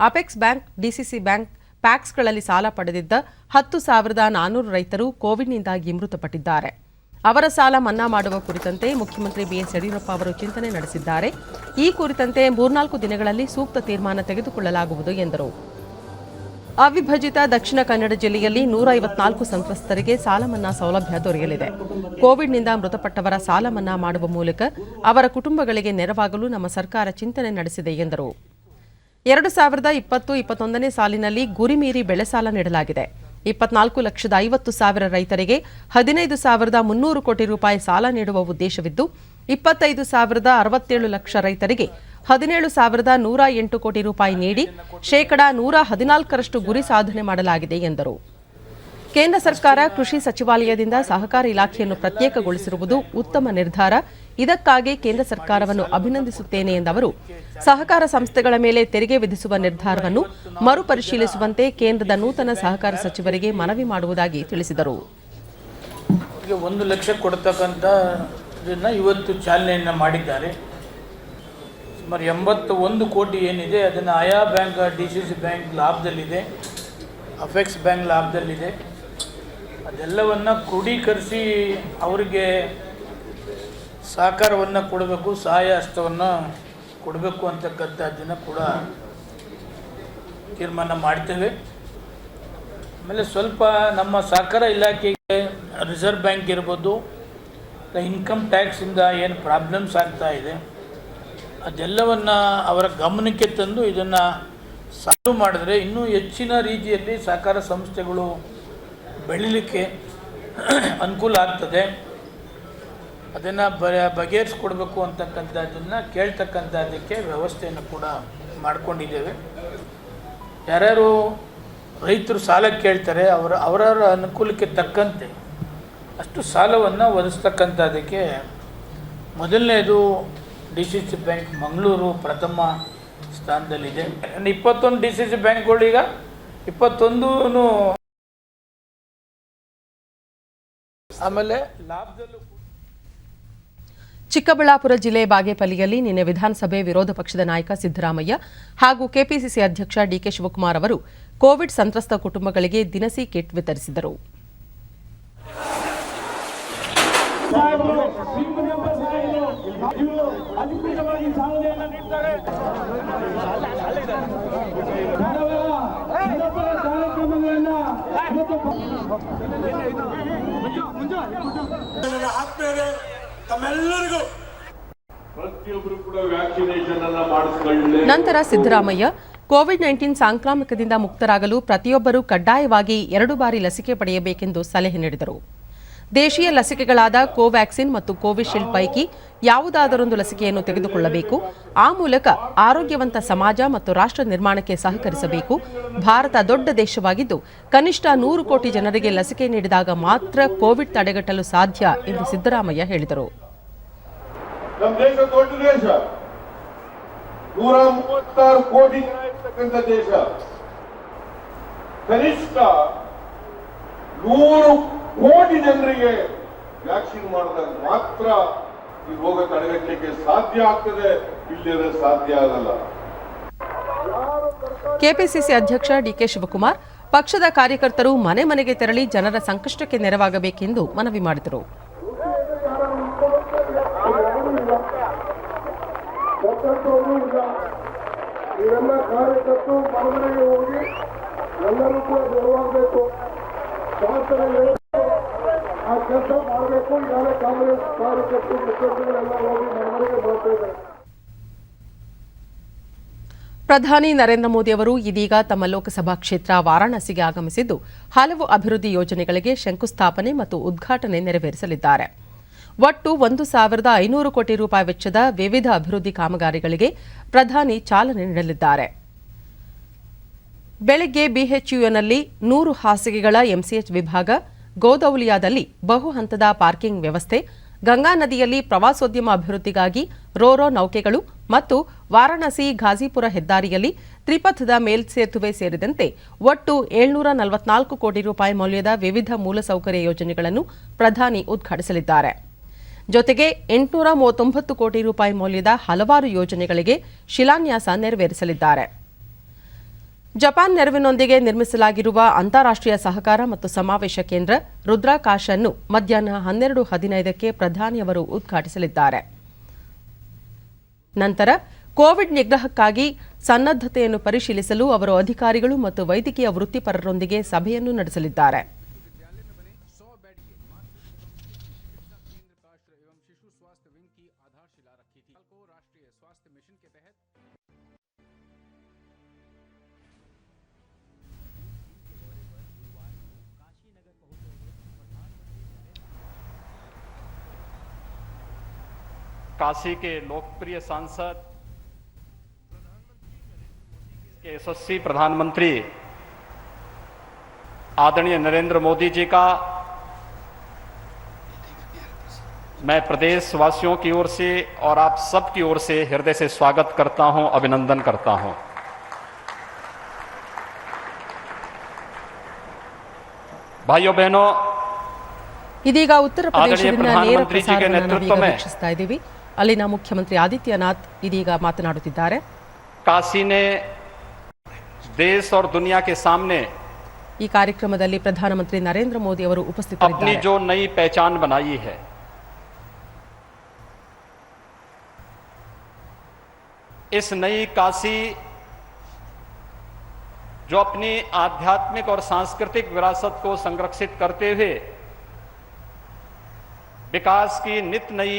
ಅಪೆಕ್ಸ್ ಬ್ಯಾಂಕ್, ಡಿಸಿಸಿ ಬ್ಯಾಂಕ್, ಪ್ಯಾಕ್ಸ್ಗಳಲ್ಲಿ ಸಾಲ ಪಡೆದಿದ್ದ 10,400 ರೈತರು ಕೋವಿಡ್ನಿಂದಾಗಿ ಮೃತಪಟ್ಟಿದ್ದಾರೆ. ಅವರ ಸಾಲ ಮನ್ನಾ ಮಾಡುವ ಕುರಿತಂತೆ ಮುಖ್ಯಮಂತ್ರಿ ಬಿಎಸ್ ಯಡಿಯೂರಪ್ಪ ಅವರು ಚಿಂತನೆ ನಡೆಸಿದ್ದಾರೆ. ಈ ಕುರಿತಂತೆ 3-4 ದಿನಗಳಲ್ಲಿ ಸೂಕ್ತ ತೀರ್ಮಾನ ತೆಗೆದುಕೊಳ್ಳಲಾಗುವುದು ಎಂದರು. ಅವಿಭಜಿತ ದಕ್ಷಿಣ ಕನ್ನಡ ಜಿಲ್ಲೆಯಲ್ಲಿ 154 ಸಂತ್ರಸ್ತರಿಗೆ ಸಾಲ ಮನ್ನಾ ಸೌಲಭ್ಯ ದೊರೆಯಲಿದೆ. ಕೋವಿಡ್ನಿಂದ ಮೃತಪಟ್ಟವರ ಸಾಲ ಮನ್ನಾ ಮಾಡುವ ಮೂಲಕ ಅವರ ಕುಟುಂಬಗಳಿಗೆ ನೆರವಾಗಲು ನಮ್ಮ ಸರ್ಕಾರ ಚಿಂತನೆ ನಡೆಸಿದೆ ಎಂದರು. 2020-21ನೇ ಸಾಲಿನಲ್ಲಿ ಗುರಿ ಮೀರಿ ಬೆಳೆ ಸಾಲ ನೀಡಲಾಗಿದೆ. 24,50,000 ರೈತರಿಗೆ 15,300 ಕೋಟಿ ರೂಪಾಯಿ ಸಾಲ ನೀಡುವ ಉದ್ದೇಶವಿದ್ದು, 25,067 ಲಕ್ಷ ರೈತರಿಗೆ 17,108 ಕೋಟಿ ರೂಪಾಯಿ ನೀಡಿ ಶೇಕಡಾ 114ರಷ್ಟು ಗುರಿ ಸಾಧನೆ ಮಾಡಲಾಗಿದೆ ಎಂದರು. ಕೇಂದ್ರ ಸರ್ಕಾರ ಕೃಷಿ ಸಚಿವಾಲಯದಿಂದ ಸಹಕಾರ ಇಲಾಖೆಯನ್ನು ಪ್ರತ್ಯೇಕಗೊಳಿಸಿರುವುದು ಉತ್ತಮ ನಿರ್ಧಾರ. ಇದಕ್ಕಾಗಿ ಕೇಂದ್ರ ಸರ್ಕಾರವನ್ನು ಅಭಿನಂದಿಸುತ್ತೇನೆ ಎಂದ ಅವರು, ಸಹಕಾರ ಸಂಸ್ಥೆಗಳ ಮೇಲೆ ತೆರಿಗೆ ವಿಧಿಸುವ ನಿರ್ಧಾರವನ್ನು ಮರುಪರಿಶೀಲಿಸುವಂತೆ ಕೇಂದ್ರದ ನೂತನ ಸಹಕಾರ ಸಚಿವರಿಗೆ ಮನವಿ ಮಾಡುವುದಾಗಿ ತಿಳಿಸಿದರು. 1 ಲಕ್ಷ ಕೊಡ್ತಕ್ಕಂಥ ಇವತ್ತು ಚಾಲನೆಯನ್ನು ಮಾಡಿದ್ದಾರೆ. ಸುಮಾರು 81 ಕೋಟಿ ಏನಿದೆ ಅದನ್ನು ಆಯಾ ಬ್ಯಾಂಕ್, ಡಿಸಿಸಿ ಬ್ಯಾಂಕ್ ಲಾಭದಲ್ಲಿದೆ, ಅಪೆಕ್ಸ್ ಬ್ಯಾಂಕ್ ಲಾಭದಲ್ಲಿದೆ. ಅದೆಲ್ಲವನ್ನು ಕ್ರೋಢೀಕರಿಸಿ ಅವರಿಗೆ ಸಹಕಾರವನ್ನು ಕೊಡಬೇಕು, ಸಹಾಯ ಹಸ್ತವನ್ನು ಕೊಡಬೇಕು ಅಂತಕ್ಕಂಥದ್ದನ್ನು ಕೂಡ ತೀರ್ಮಾನ ಮಾಡ್ತೇವೆ. ಆಮೇಲೆ ಸ್ವಲ್ಪ ನಮ್ಮ ಸಹಕಾರ ಇಲಾಖೆಗೆ ರಿಸರ್ವ್ ಬ್ಯಾಂಕ್ ಇರ್ಬೋದು, ಇನ್ಕಮ್ ಟ್ಯಾಕ್ಸಿಂದ ಏನು ಪ್ರಾಬ್ಲಮ್ಸ್ ಆಗ್ತಾ ಇದೆ ಅದೆಲ್ಲವನ್ನು ಅವರ ಗಮನಕ್ಕೆ ತಂದು ಇದನ್ನು ಸಾಲು ಮಾಡಿದ್ರೆ ಇನ್ನೂ ಹೆಚ್ಚಿನ ರೀತಿಯಲ್ಲಿ ಸಹಕಾರ ಸಂಸ್ಥೆಗಳು ಬೆಳೀಲಿಕ್ಕೆ ಅನುಕೂಲ ಆಗ್ತದೆ. ಅದನ್ನು ಬಗೆಹರಿಸ್ಕೊಡ್ಬೇಕು ಅಂತಕ್ಕಂಥದ್ದನ್ನು ಕೇಳ್ತಕ್ಕಂಥದ್ದಕ್ಕೆ ವ್ಯವಸ್ಥೆಯನ್ನು ಕೂಡ ಮಾಡಿಕೊಂಡಿದ್ದೇವೆ. ಯಾರ್ಯಾರು ರೈತರು ಸಾಲ ಕೇಳ್ತಾರೆ ಅವರವರ ಅನುಕೂಲಕ್ಕೆ ತಕ್ಕಂತೆ ಅಷ್ಟು ಸಾಲವನ್ನು ಒದಗಿಸ್ತಕ್ಕಂಥದ್ದಕ್ಕೆ ಮೊದಲನೇದು DCC ಬ್ಯಾಂಕ್ ಮಂಗಳೂರು ಪ್ರಥಮ ಸ್ಥಾನದಲ್ಲಿದೆ. 21 DCC ಬ್ಯಾಂಕ್ಗಳು ಈಗ 21 ಆಮೇಲೆ ಲಾಭದಲ್ಲೂ. ಚಿಕ್ಕಬಳ್ಳಾಪುರ ಜಿಲ್ಲೆ ಬಾಗೇಪಲ್ಲಿಯಲ್ಲಿ ನಿನ್ನೆ ವಿಧಾನಸಭೆ ವಿರೋಧ ಪಕ್ಷದ ನಾಯಕ ಸಿದ್ದರಾಮಯ್ಯ ಹಾಗೂ ಕೆಪಿಸಿಸಿ ಅಧ್ಯಕ್ಷ DK ಶಿವಕುಮಾರ್ ಅವರು ಕೋವಿಡ್ ಸಂತ್ರಸ್ತ ಕುಟುಂಬಗಳಿಗೆ ದಿನಸಿ ಕಿಟ್ ವಿತರಿಸಿದರು. ನಂತರ ಸಿದ್ದರಾಮಯ್ಯ ಕೋವಿಡ್-19 ಸಾಂಕ್ರಾಮಿಕದಿಂದ ಮುಕ್ತರಾಗಲು ಪ್ರತಿಯೊಬ್ಬರೂ ಕಡ್ಡಾಯವಾಗಿ 2 ಬಾರಿ ಲಸಿಕೆ ಪಡೆಯಬೇಕೆಂದು ಸಲಹೆ ನೀಡಿದರು. ದೇಶೀಯ ಲಸಿಕೆಗಳಾದ ಕೋವ್ಯಾಕ್ಸಿನ್ ಮತ್ತು ಕೋವಿಶೀಲ್ಡ್ ಪೈಕಿ ಯಾವುದಾದರೊಂದು ಲಸಿಕೆಯನ್ನು ತೆಗೆದುಕೊಳ್ಳಬೇಕು. ಆ ಮೂಲಕ ಆರೋಗ್ಯವಂತ ಸಮಾಜ ಮತ್ತು ರಾಷ್ಟ್ರ ನಿರ್ಮಾಣಕ್ಕೆ ಸಹಕರಿಸಬೇಕು. ಭಾರತ ದೊಡ್ಡ ದೇಶವಾಗಿದ್ದು ಕನಿಷ್ಠ 100 ಕೋಟಿ ಜನರಿಗೆ ಲಸಿಕೆ ನೀಡಿದಾಗ ಮಾತ್ರ ಕೋವಿಡ್ ತಡೆಗಟ್ಟಲು ಸಾಧ್ಯ ಎಂದು ಸಿದ್ದರಾಮಯ್ಯ ಹೇಳಿದರು. ನಮ್ಮ ದೇಶ ದೊಡ್ಡ ದೇಶ, 136 ಕೋಟಿ ಜನ ಇರ್ತಕ್ಕಂಥ ದೇಶ. ಕನಿಷ್ಠ 100 ಕೋಟಿ ಜನರಿಗೆ ವ್ಯಾಕ್ಸಿನ್ ಮಾಡಿದಾಗ ಮಾತ್ರ ಈ ರೋಗ ತಡೆಗಟ್ಟಲಿಕ್ಕೆ ಸಾಧ್ಯ ಆಗ್ತದೆ, ಇಲ್ಲದೆ ಸಾಧ್ಯ ಆಗಲ್ಲ. ಕೆಪಿಸಿಸಿ ಅಧ್ಯಕ್ಷ DK ಶಿವಕುಮಾರ್ ಪಕ್ಷದ ಕಾರ್ಯಕರ್ತರು ಮನೆ ಮನೆಗೆ ತೆರಳಿ ಜನರ ಸಂಕಷ್ಟಕ್ಕೆ ನೆರವಾಗಬೇಕೆಂದು ಮನವಿ ಮಾಡಿದರು. ನೀವೆಲ್ಲ ಕಾರ್ಯಕರ್ತರು ಮನೆಗೆ ಹೋಗಿ ಎಲ್ಲರೂ ಕೂಡ ನೆರವಾಗಬೇಕು, ಆ ಕೆಲಸ ಮಾಡಬೇಕು. ಈಗಾಗಲೇ ಕಾಂಗ್ರೆಸ್ ಕಾರ್ಯಕರ್ತರು ಮುಖಂಡಗಳೆಲ್ಲ ಹೋಗಿ ಮನೆಗೆ ಬರ್ತಿದ್ದಾರೆ. ಪ್ರಧಾನಿ ನರೇಂದ್ರ ಮೋದಿ ಅವರು ಇದೀಗ ತಮ್ಮ ಲೋಕಸಭಾ ಕ್ಷೇತ್ರ ವಾರಾಣಸಿಗೆ ಆಗಮಿಸಿದ್ದು ಹಲವು ಅಭಿವೃದ್ಧಿ ಯೋಜನೆಗಳಿಗೆ ಶಂಕುಸ್ಥಾಪನೆ ಮತ್ತು ಉದ್ಘಾಟನೆ ನೆರವೇರಿಸಲಿದ್ದಾರೆ. ಒಟ್ಟು 1,500 ಕೋಟಿ ರೂಪಾಯಿ ವೆಚ್ಚದ ವಿವಿಧ ಅಭಿವೃದ್ಧಿ ಕಾಮಗಾರಿಗಳಿಗೆ ಪ್ರಧಾನಿ ಚಾಲನೆ ನೀಡಲಿದ್ದಾರೆ. ಬೆಳಗ್ಗೆ BHUನಲ್ಲಿ 100 ಹಾಸಿಗೆಗಳ MCH ವಿಭಾಗ, ಗೋದೌಲಿಯಾದಲ್ಲಿ ಬಹು ಹಂತದ ಪಾರ್ಕಿಂಗ್ ವ್ಯವಸ್ಥೆ, ಗಂಗಾ ನದಿಯಲ್ಲಿ ಪ್ರವಾಸೋದ್ಯಮ ಅಭಿವೃದ್ಧಿಗಾಗಿ ರೋರೋ ನೌಕೆಗಳು ಮತ್ತು ವಾರಾಣಸಿ ಘಾಜಿಪುರ ಹೆದ್ದಾರಿಯಲ್ಲಿ ತ್ರಿಪಥದ ಮೇಲ್ಸೇತುವೆ ಸೇರಿದಂತೆ ಒಟ್ಟು 744 ಕೋಟಿ ರೂಪಾಯಿ ಮೌಲ್ಯದ ವಿವಿಧ ಮೂಲಸೌಕರ್ಯ ಯೋಜನೆಗಳನ್ನು ಪ್ರಧಾನಿ ಉದ್ಘಾಟಿಸಲಿದ್ದಾರೆ. ಜೊತೆಗೆ 839 ಕೋಟಿ ರೂಪಾಯಿ ಮೌಲ್ಯದ ಹಲವಾರು ಯೋಜನೆಗಳಿಗೆ ಶಿಲಾನ್ಯಾಸ ನೆರವೇರಿಸಲಿದ್ದಾರೆ. ಜಪಾನ್ ನೆರವಿನೊಂದಿಗೆ ನಿರ್ಮಿಸಲಾಗಿರುವ ಅಂತಾರಾಷ್ಟ್ರೀಯ ಸಹಕಾರ ಮತ್ತು ಸಮಾವೇಶ ಕೇಂದ್ರ ರುದ್ರಾಕಾಶ್ ಅನ್ನು ಮಧ್ಯಾಹ್ನ 12:15ಕ್ಕೆ ಪ್ರಧಾನಿಯವರು ಉದ್ಘಾಟಿಸಲಿದ್ದಾರೆ. ನಂತರ ಕೋವಿಡ್ ನಿಗ್ರಹಕ್ಕಾಗಿ ಸನ್ನದ್ಧತೆಯನ್ನು ಪರಿಶೀಲಿಸಲು ಅವರು ಅಧಿಕಾರಿಗಳು ಮತ್ತು ವೈದ್ಯಕೀಯ ವೃತ್ತಿಪರರೊಂದಿಗೆ ಸಭೆಯನ್ನು ನಡೆಸಲಿದ್ದಾರೆ. काशी के लोकप्रिय सांसद के यशस्वी प्रधानमंत्री आदरणीय नरेंद्र मोदी जी का मैं प्रदेश वासियों की ओर से और आप सब की ओर से हृदय से स्वागत करता हूं, अभिनंदन करता हूं। भाइयों बहनों, ಇದೀಗ ಉತ್ತರ ಪ್ರದೇಶದಿಂದ ನೇರ ಪ್ರಸಾರವನ್ನು ವೀಕ್ಷಿಸ್ತಾ ಇದ್ದೀವಿ. ಅಲ್ಲಿನ ಮುಖ್ಯಮಂತ್ರಿ ಆದಿತ್ಯನಾಥ್ ಇದೀಗ ಮಾತನಾಡುತ್ತಿದ್ದಾರೆ. काशी ने देश और दुनिया के सामने ಈ ಕಾರ್ಯಕ್ರಮದಲ್ಲಿ ಪ್ರಧಾನಮಂತ್ರಿ ನರೇಂದ್ರ ಮೋದಿ ಅವರು ಉಪಸ್ಥಿತರಿದ್ದಾರೆ. अपनी जो नई पहचान बनाई है, इस नई काशी जो अपनी आध्यात्मिक और सांस्कृतिक विरासत को संरक्षित करते हुए विकास की नित नई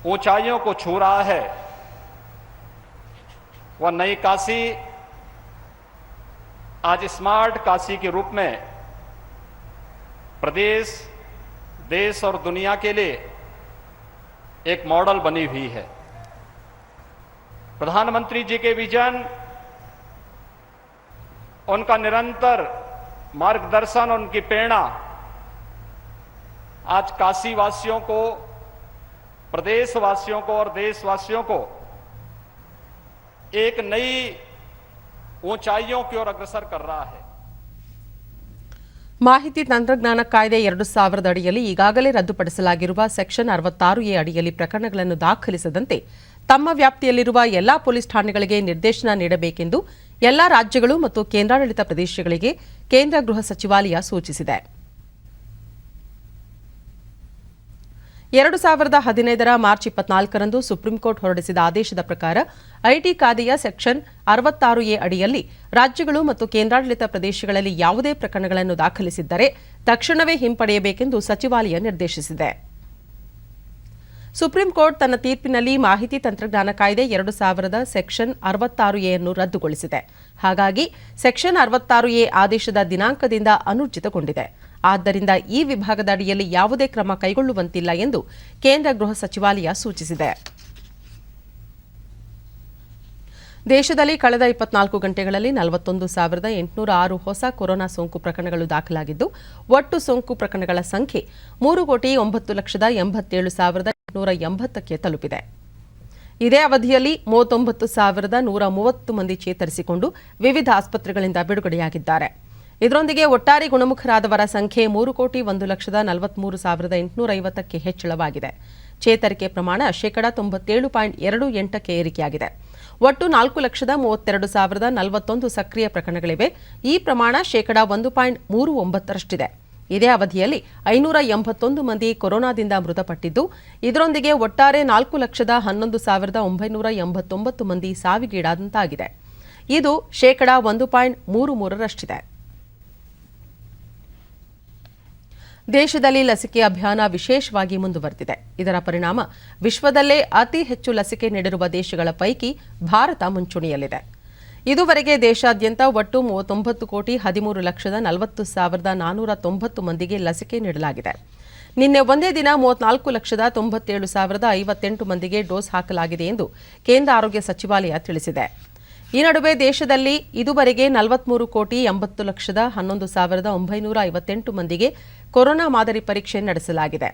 ऊंचाइयों को छू रहा है, वह नई काशी आज स्मार्ट काशी के रूप में प्रदेश, देश और दुनिया के लिए एक मॉडल बनी हुई है। प्रधानमंत्री जी के विजन, उनका निरंतर मार्गदर्शन, उनकी प्रेरणा आज काशी वासियों को, प्रदेशवासियों को और देशवासियों को एक नई ऊंचाइयों की ओर अग्रसर कर रहा है। ಮಾಹಿತಿ ತಂತ್ರಜ್ಞಾನ ಕಾಯ್ದೆ 2000 ಅಡಿಯಲ್ಲಿ ಈಗಾಗಲೇ ರದ್ದುಪಡಿಸಲಾಗಿರುವ ಸೆಕ್ಷನ್ 66A ಅಡಿಯಲ್ಲಿ ಪ್ರಕರಣಗಳನ್ನು ದಾಖಲಿಸದಂತೆ ತಮ್ಮ ವ್ಯಾಪ್ತಿಯಲ್ಲಿರುವ ಎಲ್ಲಾ ಪೊಲೀಸ್ ಠಾಣೆಗಳಿಗೆ ನಿರ್ದೇಶನ ನೀಡಬೇಕೆಂದು ಎಲ್ಲಾ ರಾಜ್ಯಗಳು ಮತ್ತು ಕೇಂದ್ರಾಡಳಿತ ಪ್ರದೇಶಗಳಿಗೆ ಕೇಂದ್ರ ಗೃಹ ಸಚಿವಾಲಯ ಸೂಚಿಸಿದೆ. 2015 ಮಾರ್ಚ್ 24ರಂದು ಸುಪ್ರೀಂ ಕೋರ್ಟ್ ಹೊರಡಿಸಿದ ಆದೇಶದ ಪ್ರಕಾರ ಐಟಿ ಕಾಯ್ದೆಯ ಸೆಕ್ಷನ್ 66A ಅಡಿಯಲ್ಲಿ ರಾಜ್ಯಗಳು ಮತ್ತು ಕೇಂದ್ರಾಡಳಿತ ಪ್ರದೇಶಗಳಲ್ಲಿ ಯಾವುದೇ ಪ್ರಕರಣಗಳನ್ನು ದಾಖಲಿಸಿದ್ದರೆ ತಕ್ಷಣವೇ ಹಿಂಪಡೆಯಬೇಕೆಂದು ಸಚಿವಾಲಯ ನಿರ್ದೇಶಿಸಿದೆ. ಸುಪ್ರೀಂ ಕೋರ್ಟ್ ತನ್ನ ತೀರ್ಪಿನಲ್ಲಿ ಮಾಹಿತಿ ತಂತ್ರಜ್ಞಾನ ಕಾಯ್ದೆ 2000 ಸೆಕ್ಷನ್ 66A ಅನ್ನು ರದ್ದುಗೊಳಿಸಿದೆ. ಹಾಗಾಗಿ ಸೆಕ್ಷನ್ 66A ಆದೇಶದ ದಿನಾಂಕದಿಂದ ಅನೂರ್ಜಿತಗೊಂಡಿದೆ. ಆದ್ದರಿಂದ ಈ ವಿಭಾಗದ ಅಡಿಯಲ್ಲಿ ಯಾವುದೇ ಕ್ರಮ ಕೈಗೊಳ್ಳುವಂತಿಲ್ಲ ಎಂದು ಕೇಂದ್ರ ಗೃಹ ಸಚಿವಾಲಯ ಸೂಚಿಸಿದೆ. ದೇಶದಲ್ಲಿ ಕಳೆದ 24 ಗಂಟೆಗಳಲ್ಲಿ 41,806 ಹೊಸ ಕೊರೋನಾ ಸೋಂಕು ಪ್ರಕರಣಗಳು ದಾಖಲಾಗಿದ್ದು, ಒಟ್ಟು ಸೋಂಕು ಪ್ರಕರಣಗಳ ಸಂಖ್ಯೆ 3,987,880ಕ್ಕೆ ತಲುಪಿದೆ. ಇದೇ ಅವಧಿಯಲ್ಲಿ 39,130 ಮಂದಿ ಚೇತರಿಸಿಕೊಂಡು ವಿವಿಧ ಆಸ್ಪತ್ರೆಗಳಿಂದ ಬಿಡುಗಡೆಯಾಗಿದ್ದಾರೆ. ಇದರೊಂದಿಗೆ ಒಟ್ಟಾರೆ ಗುಣಮುಖರಾದವರ ಸಂಖ್ಯೆ 3,1,43,850ಕ್ಕೆ ಹೆಚ್ಚಳವಾಗಿದೆ. ಚೇತರಿಕೆ ಪ್ರಮಾಣ 97.28ಕ್ಕೆ ಏರಿಕೆಯಾಗಿದೆ. ಒಟ್ಟು 4,32,041 ಸಕ್ರಿಯ ಪ್ರಕರಣಗಳಿವೆ. ಈ ಪ್ರಮಾಣ 1.39ರಷ್ಟಿದೆ. ಇದೇ ಅವಧಿಯಲ್ಲಿ 581 ಮಂದಿ ಕೊರೋನಾದಿಂದ ಮೃತಪಟ್ಟಿದ್ದು, ಇದರೊಂದಿಗೆ ಒಟ್ಟಾರೆ 4,11,989 ಮಂದಿ ಸಾವಿಗೀಡಾದಂತಾಗಿದೆ. ಇದು 1.33ರಷ್ಟಿದೆ. ದೇಶದಲ್ಲಿ ಲಸಿಕೆ ಅಭಿಯಾನ ವಿಶೇಷವಾಗಿ ಮುಂದುವರೆದಿದೆ. ಇದರ ಪರಿಣಾಮ ವಿಶ್ವದಲ್ಲೇ ಅತಿ ಹೆಚ್ಚು ಲಸಿಕೆ ನೀಡಿರುವ ದೇಶಗಳ ಪೈಕಿ ಭಾರತ ಮುಂಚೂಣಿಯಲ್ಲಿದೆ. ಇದುವರೆಗೆ ದೇಶಾದ್ಯಂತ ಒಟ್ಟು 39,40,40,490 ಮಂದಿಗೆ ಲಸಿಕೆ ನೀಡಲಾಗಿದೆ. ನಿನ್ನೆ ಒಂದೇ ದಿನ 34,97,058 ಮಂದಿಗೆ ಡೋಸ್ ಹಾಕಲಾಗಿದೆ ಎಂದು ಕೇಂದ್ರ ಆರೋಗ್ಯ ಸಚಿವಾಲಯ ತಿಳಿಸಿದೆ. ಈ ನಡುವೆ ದೇಶದಲ್ಲಿ ಇದುವರೆಗೆ 43,80,11,958 ಮಂದಿಗೆ ಕೊರೋನಾ ಮಾದರಿ ಪರೀಕ್ಷೆ ನಡೆಸಲಾಗಿದೆ.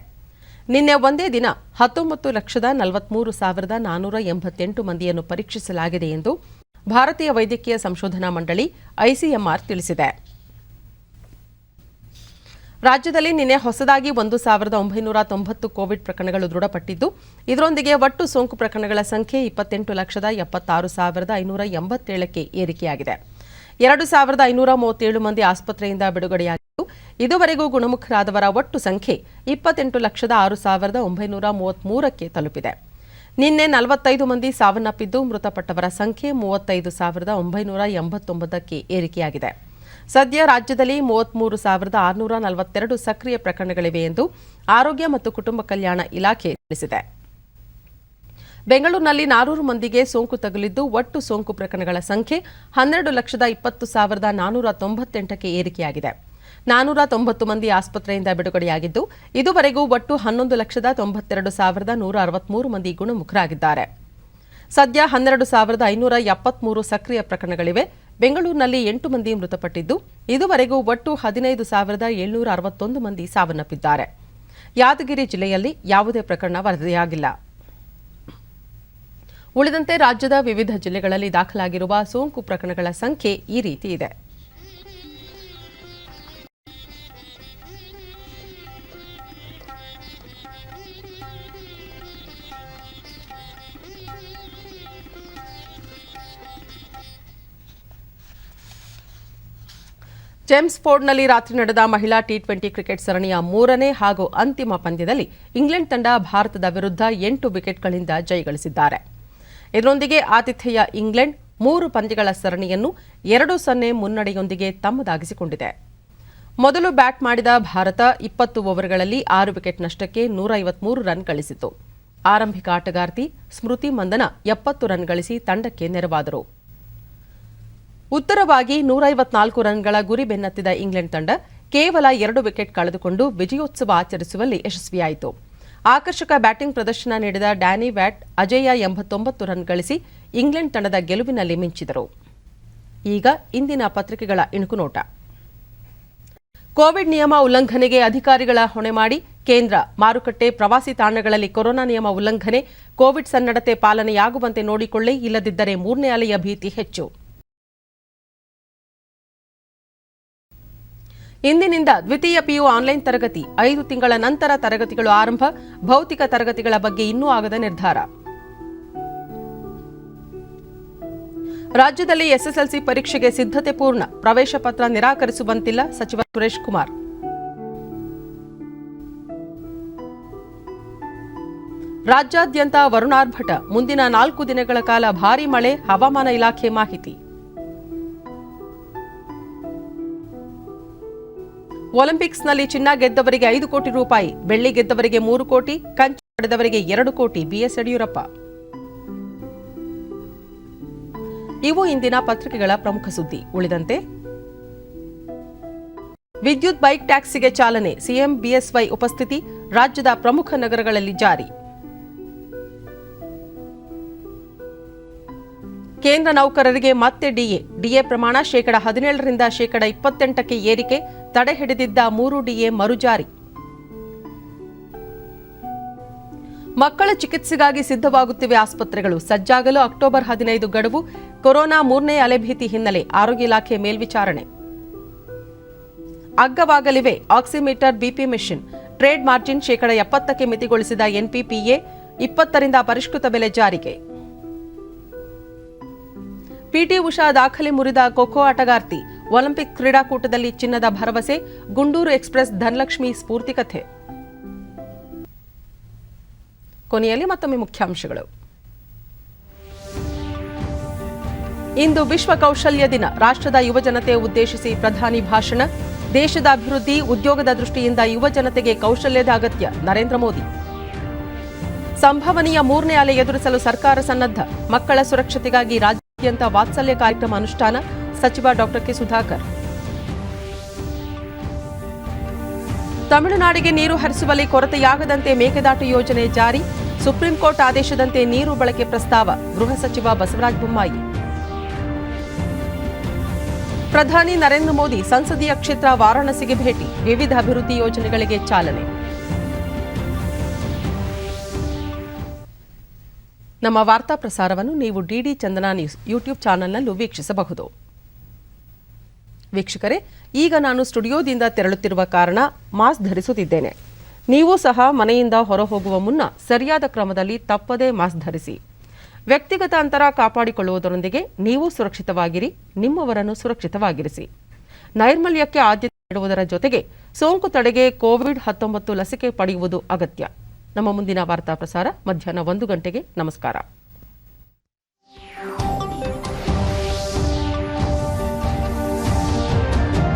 ನಿನ್ನೆ ಒಂದೇ ದಿನ 19,43,488 ಮಂದಿಯನ್ನು ಪರೀಕ್ಷಿಸಲಾಗಿದೆ ಎಂದು ಭಾರತೀಯ ವೈದ್ಯಕೀಯ ಸಂಶೋಧನಾ ಮಂಡಳಿ ಐಸಿಎಂಆರ್ ತಿಳಿಸಿದೆ. ರಾಜ್ಯದಲ್ಲಿ ನಿನ್ನೆ ಹೊಸದಾಗಿ 1,990 ಕೋವಿಡ್ ಪ್ರಕರಣಗಳು ದೃಢಪಟ್ಟಿದ್ದು, ಇದರೊಂದಿಗೆ ಒಟ್ಟು ಸೋಂಕು ಪ್ರಕರಣಗಳ ಸಂಖ್ಯೆ 28,76,587ಕ್ಕೆ ಏರಿಕೆಯಾಗಿದೆ. 2,537 ಮಂದಿ ಆಸ್ಪತ್ರೆಯಿಂದ ಬಿಡುಗಡೆಯಾಗಿದ್ದು, ಇದುವರೆಗೂ ಗುಣಮುಖರಾದವರ ಒಟ್ಟು ಸಂಖ್ಯೆ 28,06,933ಕ್ಕೆ ತಲುಪಿದೆ. ನಿನ್ನೆ 45 ಮಂದಿ ಸಾವನ್ನಪ್ಪಿದ್ದು, ಮೃತಪಟ್ಟವರ ಸಂಖ್ಯೆ 35,989ಕ್ಕೆ ಏರಿಕೆಯಾಗಿದೆ. ಸದ್ಯ ರಾಜ್ಯದಲ್ಲಿ 33,642 ಸಕ್ರಿಯ ಪ್ರಕರಣಗಳಿವೆ ಎಂದು ಆರೋಗ್ಯ ಮತ್ತು ಕುಟುಂಬ ಕಲ್ಯಾಣ ಇಲಾಖೆ ತಿಳಿಸಿದೆ. ಬೆಂಗಳೂರಿನಲ್ಲಿ 400 ಮಂದಿಗೆ ಸೋಂಕು ತಗುಲಿದ್ದು, ಒಟ್ಟು ಸೋಂಕು ಪ್ರಕರಣಗಳ ಸಂಖ್ಯೆ 12,20,498ಕ್ಕೆ ಏರಿಕೆಯಾಗಿದೆ. 490 ಮಂದಿ ಆಸ್ಪತ್ರೆಯಿಂದ ಬಿಡುಗಡೆಯಾಗಿದ್ದು, ಇದುವರೆಗೂ ಒಟ್ಟು 11,92,163 ಮಂದಿ ಗುಣಮುಖರಾಗಿದ್ದಾರೆ. ಸದ್ಯ 12,573 ಸಕ್ರಿಯ ಪ್ರಕರಣಗಳಿವೆ. ಬೆಂಗಳೂರಿನಲ್ಲಿ 8 ಮಂದಿ ಮೃತಪಟ್ಟಿದ್ದು, ಇದುವರೆಗೂ ಒಟ್ಟು 15,761 ಮಂದಿ ಸಾವನ್ನಪ್ಪಿದ್ದಾರೆ. ಯಾದಗಿರಿ ಜಿಲ್ಲೆಯಲ್ಲಿ ಯಾವುದೇ ಪ್ರಕರಣ ವರದಿಯಾಗಿಲ್ಲ. ಉಳಿದಂತೆ ರಾಜ್ಯದ ವಿವಿಧ ಜಿಲ್ಲೆಗಳಲ್ಲಿ ದಾಖಲಾಗಿರುವ ಸೋಂಕು ಪ್ರಕರಣಗಳ ಸಂಖ್ಯೆ ಈ ರೀತಿ ಇದೆ. ಜೇಮ್ಸ್ಫೋರ್ಡ್ನಲ್ಲಿ ರಾತ್ರಿ ನಡೆದ ಮಹಿಳಾ ಟಿ20 ಕ್ರಿಕೆಟ್ ಸರಣಿಯ 3ನೇ ಹಾಗೂ ಅಂತಿಮ ಪಂದ್ಯದಲ್ಲಿ ಇಂಗ್ಲೆಂಡ್ ತಂಡ ಭಾರತದ ವಿರುದ್ಧ 8 ವಿಕೆಟ್ಗಳಿಂದ ಜಯಗಳಿಸಿದ್ದಾರೆ. ಇದರೊಂದಿಗೆ ಆತಿಥೇಯ ಇಂಗ್ಲೆಂಡ್ 3 ಪಂದ್ಯಗಳ ಸರಣಿಯನ್ನು 2-0 ಮುನ್ನಡೆಯೊಂದಿಗೆ ತಮ್ಮದಾಗಿಸಿಕೊಂಡಿದೆ. ಮೊದಲು ಬ್ಯಾಟ್ ಮಾಡಿದ ಭಾರತ 20 ಓವರ್ಗಳಲ್ಲಿ 6 ವಿಕೆಟ್ ನಷ್ಟಕ್ಕೆ 153 ರನ್ ಗಳಿಸಿತು. ಆರಂಭಿಕ ಆಟಗಾರ್ತಿ ಸ್ಮೃತಿ ಮಂದನ 70 ರನ್ ಗಳಿಸಿ ತಂಡಕ್ಕೆ ನೆರವಾದರು. ಉತ್ತರವಾಗಿ 154 ರನ್ಗಳ ಗುರಿ ಬೆನ್ನತ್ತಿದ ಇಂಗ್ಲೆಂಡ್ ತಂಡ ಕೇವಲ 2 ವಿಕೆಟ್ ಕಳೆದುಕೊಂಡು ವಿಜಯೋತ್ಸವ ಆಚರಿಸುವಲ್ಲಿ ಯಶಸ್ವಿಯಾಯಿತು. ಆಕರ್ಷಕ ಬ್ಯಾಟಿಂಗ್ ಪ್ರದರ್ಶನ ನೀಡಿದ ಡ್ಯಾನಿ ವ್ಯಾಟ್ ಅಜೇಯ 89 ರನ್ ಗಳಿಸಿ ಇಂಗ್ಲೆಂಡ್ ತಂಡದ ಗೆಲುವಿನಲ್ಲಿ ಮಿಂಚಿದರು. ಈಗ ಇಂದಿನ ಪತ್ರಿಕೆಗಳ ಇಣುಕು ನೋಟ. ಕೋವಿಡ್ ನಿಯಮ ಉಲ್ಲಂಘನೆಗೆ ಅಧಿಕಾರಿಗಳ ಹೊಣೆ ಮಾಡಿ ಕೇಂದ್ರ. ಮಾರುಕಟ್ಟೆ, ಪ್ರವಾಸಿ ತಾಣಗಳಲ್ಲಿ ಕೊರೋನಾ ನಿಯಮ ಉಲ್ಲಂಘನೆ, ಕೋವಿಡ್ ಸನ್ನಡತೆ ಪಾಲನೆಯಾಗುವಂತೆ ನೋಡಿಕೊಳ್ಳಿ, ಇಲ್ಲದಿದ್ದರೆ 3ನೇ ಅಲೆಯ ಭೀತಿ ಹೆಚ್ಚು. ಇಂದಿನಿಂದ ದ್ವಿತೀಯ ಪಿಯು ಆನ್ಲೈನ್ ತರಗತಿ, 5 ತಿಂಗಳ ನಂತರ ತರಗತಿಗಳು ಆರಂಭ. ಭೌತಿಕ ತರಗತಿಗಳ ಬಗ್ಗೆ ಇನ್ನೂ ಆಗದ ನಿರ್ಧಾರ. ರಾಜ್ಯದಲ್ಲಿ ಎಸ್ಎಸ್ಎಲ್ಸಿ ಪರೀಕ್ಷೆಗೆ ಸಿದ್ಧತೆ ಪೂರ್ಣ. ಪ್ರವೇಶ ಪತ್ರ ನಿರಾಕರಿಸುವಂತಿಲ್ಲ ಸಚಿವ ಸುರೇಶ್ ಕುಮಾರ್. ರಾಜ್ಯಾದ್ಯಂತ ವರುಣಾರ್ಭಟ, ಮುಂದಿನ 4 ದಿನಗಳ ಕಾಲ ಭಾರೀ ಮಳೆ, ಹವಾಮಾನ ಇಲಾಖೆ ಮಾಹಿತಿ. ಒಲಿಂಪಿಕ್ಸ್ನಲ್ಲಿ ಚಿನ್ನ ಗೆದ್ದವರಿಗೆ 5 ಕೋಟಿ ರೂಪಾಯಿ, ಬೆಳ್ಳಿ ಗೆದ್ದವರಿಗೆ 3 ಕೋಟಿ, ಕಂಚು ಪಡೆದವರಿಗೆ 2 ಕೋಟಿ ಬಿಎಸ್ ಯಡಿಯೂರಪ್ಪ. ಇವು ಇಂದಿನ ಪತ್ರಿಕೆಗಳ ಪ್ರಮುಖ ಸುದ್ದಿ. ಉಳಿದಂತೆ ವಿದ್ಯುತ್ ಬೈಕ್ ಟ್ಯಾಕ್ಸಿಗೆ ಚಾಲನೆ, ಸಿಎಂ ಬಿಎಸ್ವೈ ಉಪಸ್ಥಿತಿ, ರಾಜ್ಯದ ಪ್ರಮುಖ ನಗರಗಳಲ್ಲಿ ಜಾರಿ. ಕೇಂದ್ರ ನೌಕರರಿಗೆ ಮತ್ತೆ ಡಿಎ ಪ್ರಮಾಣ ಶೇಕಡ 17ರಿಂದ ಶೇಕಡ 28ಕ್ಕೆ ಏರಿಕೆ, ತಡೆ ಹಿಡಿದಿದ್ದ 3 ಡಿಎ ಮರುಜಾರಿ. ಮಕ್ಕಳ ಚಿಕಿತ್ಸೆಗಾಗಿ ಸಿದ್ಧವಾಗುತ್ತಿವೆ ಆಸ್ಪತ್ರೆಗಳು, ಸಜ್ಜಾಗಲು ಅಕ್ಟೋಬರ್ 15 ಗಡುವು. ಕೊರೋನಾ 3ನೇ ಅಲೆ ಭೀತಿ ಹಿನ್ನೆಲೆ ಆರೋಗ್ಯ ಇಲಾಖೆ ಮೇಲ್ವಿಚಾರಣೆ. ಅಗ್ಗವಾಗಲಿವೆ oximeter, BP machine, trade margin ಶೇಕಡ 70ಕ್ಕೆ ಮಿತಿಗೊಳಿಸಿದ ಎನ್ಪಿಪಿಎ, 20ರಿಂದ ಪರಿಷ್ಕೃತ ಬೆಲೆ ಜಾರಿಗೆ. ಪಿಟಿ ಉಷಾ ದಾಖಲೆ ಮುರಿದ ಖೋಖೋ ಆಟಗಾರ್ತಿ, ಒಲಿಂಪಿಕ್ ಕ್ರೀಡಾಕೂಟದಲ್ಲಿ ಚಿನ್ನದ ಭರವಸೆ. ಗುಂಡೂರು ಎಕ್ಸ್ಪ್ರೆಸ್ ಧನಲಕ್ಷ್ಮಿ ಸ್ಫೂರ್ತಿ ಕಥೆ. ಕೊನೆಯಲ್ಲಿ ಮತ್ತೊಮ್ಮೆ ಮುಖ್ಯಾಂಶಗಳು. ಇಂದು ವಿಶ್ವ ಕೌಶಲ್ಯ ದಿನ. ರಾಷ್ಟ್ರದ ಯುವಜನತೆ ಉದ್ದೇಶಿಸಿ ಪ್ರಧಾನಿ ಭಾಷಣ. ದೇಶದ ಅಭಿವೃದ್ಧಿ, ಉದ್ಯೋಗದ ದೃಷ್ಟಿಯಿಂದ ಯುವಜನತೆಗೆ ಕೌಶಲ್ಯದ ಅಗತ್ಯ. ನರೇಂದ್ರ ಮೋದಿ. ಸಂಭವನೀಯ 3ನೇ ಅಲೆ ಎದುರಿಸಲು ಸರ್ಕಾರ ಸನ್ನದ್ಧ. ಮಕ್ಕಳ ಸುರಕ್ಷತೆಗಾಗಿ ರಾಜ್ಯಾದ್ಯಂತ ವಾತ್ಸಲ್ಯ ಕಾರ್ಯಕ್ರಮ ಅನುಷ್ಠಾನ. ಸಚಿವ ಡಾ ಕೆ ಸುಧಾಕರ್. ತಮಿಳುನಾಡಿಗೆ ನೀರು ಹರಿಸುವಲ್ಲಿ ಕೊರತೆಯಾಗದಂತೆ ಮೇಕೆದಾಟು ಯೋಜನೆ ಜಾರಿ. ಸುಪ್ರೀಂ ಕೋರ್ಟ್ ಆದೇಶದಂತೆ ನೀರು ಬಳಕೆ ಪ್ರಸ್ತಾವ. ಗೃಹ ಸಚಿವ ಬಸವರಾಜ ಬೊಮ್ಮಾಯಿ. ಪ್ರಧಾನಿ ನರೇಂದ್ರ ಮೋದಿ ಸಂಸದೀಯ ಕ್ಷೇತ್ರ ವಾರಾಣಸಿಗೆ ಭೇಟಿ. ವಿವಿಧ ಅಭಿವೃದ್ಧಿ ಯೋಜನೆಗಳಿಗೆ ಚಾಲನೆ. ನಮ್ಮ ವಾರ್ತಾ ಪ್ರಸಾರವನ್ನು ನೀವು ಡಿಡಿ ಚಂದನ ನ್ಯೂಸ್ ಯೂಟ್ಯೂಬ್ ಚಾನೆಲ್ನಲ್ಲೂ ವೀಕ್ಷಿಸಬಹುದು. ವೀಕ್ಷಕರೇ, ಈಗ ನಾನು ಸ್ಟುಡಿಯೋದಿಂದ ತೆರಳುತ್ತಿರುವ ಕಾರಣ ಮಾಸ್ಕ್ ಧರಿಸುತ್ತಿದ್ದೇನೆ. ನೀವು ಸಹ ಮನೆಯಿಂದ ಹೊರಹೋಗುವ ಮುನ್ನ ಸರಿಯಾದ ಕ್ರಮದಲ್ಲಿ ತಪ್ಪದೇ ಮಾಸ್ಕ್ ಧರಿಸಿ. ವ್ಯಕ್ತಿಗತ ಅಂತರ ಕಾಪಾಡಿಕೊಳ್ಳುವುದರೊಂದಿಗೆ ನೀವು ಸುರಕ್ಷಿತವಾಗಿರಿ, ನಿಮ್ಮವರನ್ನು ಸುರಕ್ಷಿತವಾಗಿರಿಸಿ. ನೈರ್ಮಲ್ಯಕ್ಕೆ ಆದ್ಯತೆ ನೀಡುವುದರ ಜೊತೆಗೆ ಸೋಂಕು ತಡೆಗೆ ಕೋವಿಡ್-19 ಲಸಿಕೆ ಪಡೆಯುವುದು ಅಗತ್ಯ. ನಮ್ಮ ಮುಂದಿನ ವಾರ್ತಾ ಪ್ರಸಾರ ಮಧ್ಯಾಹ್ನ 1 ಗಂಟೆಗೆ. ನಮಸ್ಕಾರ.